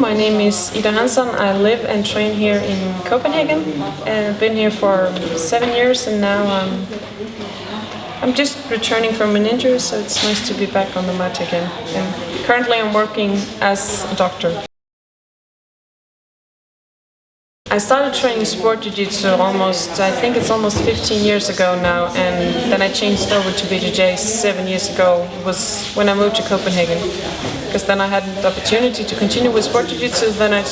my name is Hansson. I live and train here in Copenhagen. I've been here for 7 years and now I'm just returning from an injury, so it's nice to be back on the mat again. And currently I'm working as a doctor. I started training sport jiu-jitsu I think it's almost 15 years ago now, and then I changed over to BJJ 7 years ago. It was when I moved to Copenhagen, because then I had the opportunity to continue with sport jiu-jitsu, then I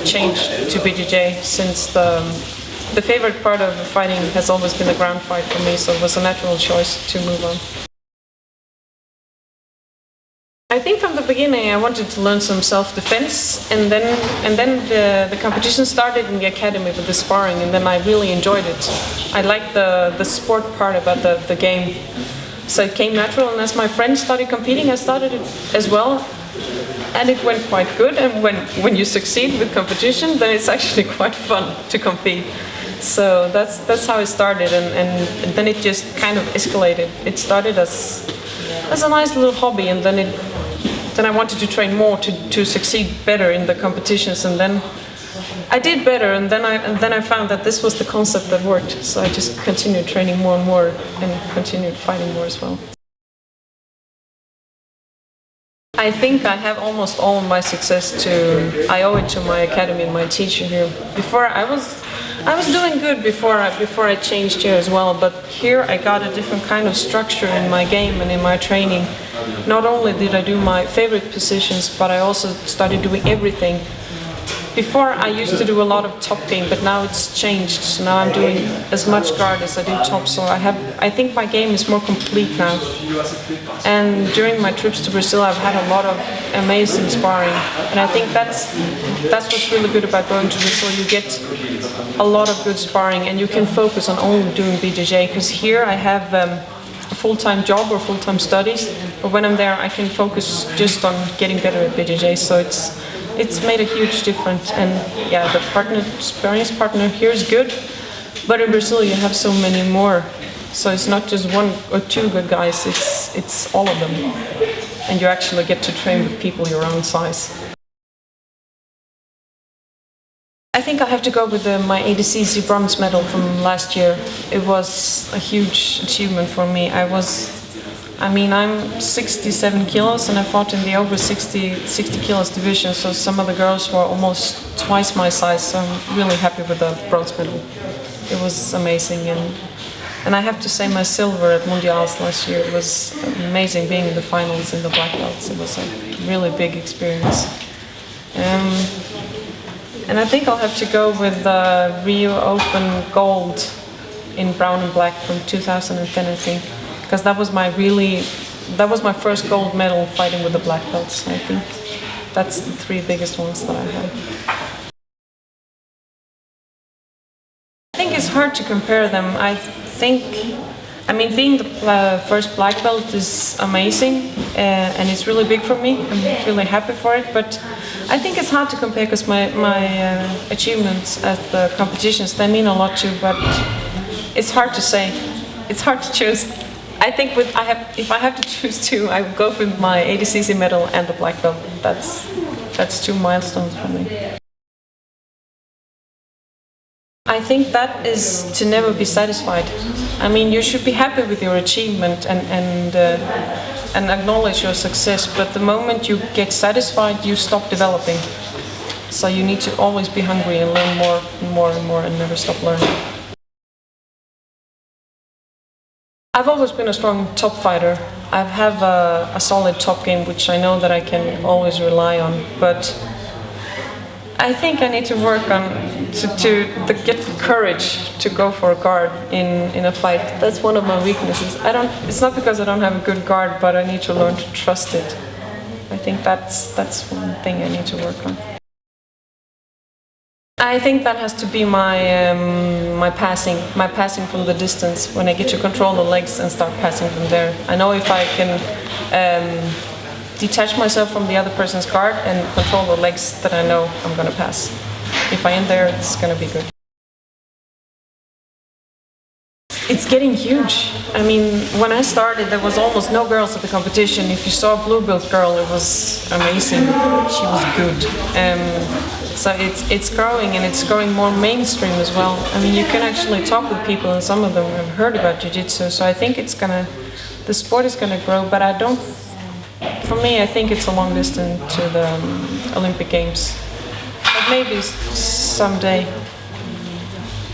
changed to BJJ, since the favorite part of fighting has always been the ground fight for me, so it was a natural choice to move on. I think from the beginning I wanted to learn some self-defense, and then the competition started in the academy with the sparring, and then I really enjoyed it. I liked the sport part about the game, so it came natural. And as my friends started competing, I started it as well, and it went quite good. And when you succeed with competition, then it's actually quite fun to compete. So that's how it started, and then it just kind of escalated. It started as a nice little hobby, and then I wanted to train more to succeed better in the competitions, and then I did better, and then I found that this was the concept that worked. So I just continued training more and more, and continued fighting more as well. I think I have almost all of my success I owe it to my academy and my teacher here. Before I was doing good before I changed here as well, but here I got a different kind of structure in my game and in my training. Not only did I do my favorite positions, but I also started doing everything. Before I used to do a lot of top game, but now it's changed. So now I'm doing as much guard as I do top, so I think my game is more complete now. And during my trips to Brazil, I've had a lot of amazing sparring, and I think that's what's really good about going to Brazil. You get a lot of good sparring, and you can focus on only doing BJJ, because here I have a full-time job or full-time studies, but when I'm there I can focus just on getting better at BJJ, so it's made a huge difference. And yeah, the sparring partner here is good, but in Brazil you have so many more, so it's not just one or two good guys, it's all of them, and you actually get to train with people your own size. I think I have to go with my ADCC bronze medal from last year. It was a huge achievement for me. I'm 67 kilos and I fought in the over 60 kilos division, so some of the girls were almost twice my size, so I'm really happy with the bronze medal. It was amazing, and I have to say my silver at Mundials last year, it was amazing being in the finals in the black belts. It was a really big experience. And I think I'll have to go with the Rio Open gold in brown and black from 2010, I think, because that was my first gold medal fighting with the black belts. I think that's the 3 biggest ones that I have. I think it's hard to compare them. Being the first black belt is amazing, and it's really big for me. I'm really happy for it, but I think it's hard to compare, because my achievements at the competitions, they mean a lot too, but it's hard to say. It's hard to choose. I think if I have to choose 2, I would go with my ADCC medal and the black belt. That's 2 milestones for me. I think that is to never be satisfied. You should be happy with your achievement and acknowledge your success, but the moment you get satisfied, you stop developing. So you need to always be hungry and learn more and more and more, and never stop learning. I've always been a strong top fighter. I have a solid top game, which I know that I can always rely on, but I think I need to work on to get the courage to go for a guard in a fight. That's one of my weaknesses. It's not because I don't have a good guard, but I need to learn to trust it. I think that's one thing I need to work on. I think that has to be my passing from the distance, when I get to control the legs and start passing from there. I know if I can detach myself from the other person's guard and control the legs, that I know I'm going to pass. If I am there, it's going to be good. it's getting huge. I mean, when I started, there was almost no girls at the competition. If you saw a blue belt girl, it was amazing. She was good. So it's growing, and it's growing more mainstream as well. I mean, you can actually talk with people, and some of them have heard about jiu-jitsu. So I think the sport is gonna grow. But I don't. For me, I think it's a long distance to the Olympic Games. But maybe someday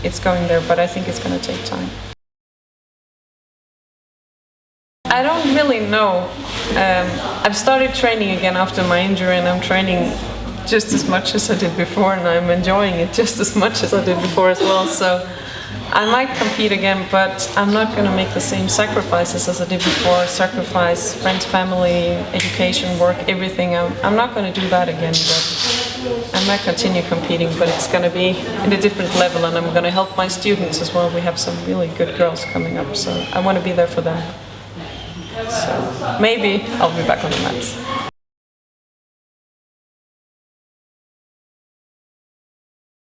it's going there. But I think it's gonna take time. I don't really know. I've started training again after my injury, and I'm training just as much as I did before, and I'm enjoying it just as much as I did before as well. So I might compete again, but I'm not going to make the same sacrifices as I did before. Sacrifice friends, family, education, work, everything. I'm not going to do that again, but I might continue competing, but it's going to be in a different level, and I'm going to help my students as well. We have some really good girls coming up, so I want to be there for them. So maybe I'll be back on the mats.